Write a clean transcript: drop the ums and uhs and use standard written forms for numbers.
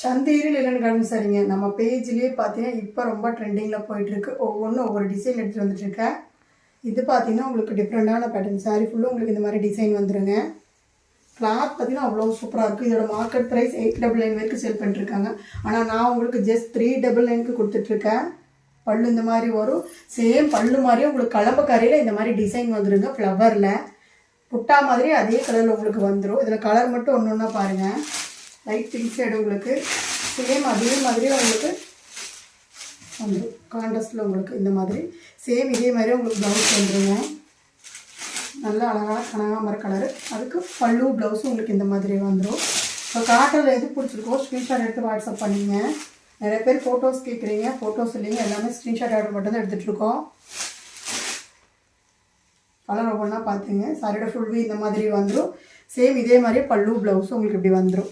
சந்தேரியில் இல்லைன்னு காரணம் சரிங்க. நம்ம பேஜ்லேயே பார்த்தீங்கன்னா இப்போ ரொம்ப ட்ரெண்டிங்கில் போயிட்டுருக்கு. ஒவ்வொன்றும் ஒவ்வொரு டிசைன் எடுத்துகிட்டு வந்துட்டுருக்கேன். இது பார்த்தீங்கன்னா உங்களுக்கு டிஃப்ரெண்ட்டான பேட்டர்ன். சாரீ ஃபுல்லும் உங்களுக்கு இந்த மாதிரி டிசைன் வந்துடுங்க. கிளாத் பார்த்தீங்கன்னா அவ்வளோ சூப்பராக இருக்குது. இதோட மார்க்கெட் ப்ரைஸ் 899 வரைக்கும் சேல் பண்ணிட்டுருக்காங்க. ஆனால் நான் உங்களுக்கு ஜஸ்ட் 399க்கு கொடுத்துட்ருக்கேன். பல்லு இந்த மாதிரி வரும். சேம் பல்லு மாதிரியே உங்களுக்கு கலம்பக்கரையில் இந்த மாதிரி டிசைன் வந்துடுங்க. ஃப்ளவரில் புட்டா மாதிரி அதே கலரில் உங்களுக்கு வந்துடும். இதில் கலர் மட்டும் ஒன்று ஒன்றா பாருங்கள். லைட் பிங்க் ஷேடு உங்களுக்கு சேம் அதே மாதிரியே உங்களுக்கு வந்துடும். கான்ட்ராஸ்டில் உங்களுக்கு இந்த மாதிரி சேம் இதே மாதிரியே உங்களுக்கு ப்ளவுஸ் வந்துடுங்க. நல்ல அழகான கனகாமர கலரு. அதுக்கு பல்லு ப்ளவுஸும் உங்களுக்கு இந்த மாதிரி வந்துடும். இப்போ காட்டனில் எது பிடிச்சிருக்கோ ஸ்க்ரீன்ஷாட் எடுத்து வாட்ஸ்அப் பண்ணிங்க. நிறைய பேர் ஃபோட்டோஸ் கேட்குறீங்க. ஃபோட்டோஸ் இல்லைங்க, எல்லாமே ஸ்க்ரீன்ஷாட் ஆர்டர் மட்டும் தான் எடுத்துகிட்ருக்கோம். கலர் ஒவ்வொன்றா பார்த்துங்க. சாரியோட ஃபுல் இந்த மாதிரி வந்துடும். சேம் இதே மாதிரியே பல்லு ப்ளவுஸும் உங்களுக்கு இப்படி வந்துடும்.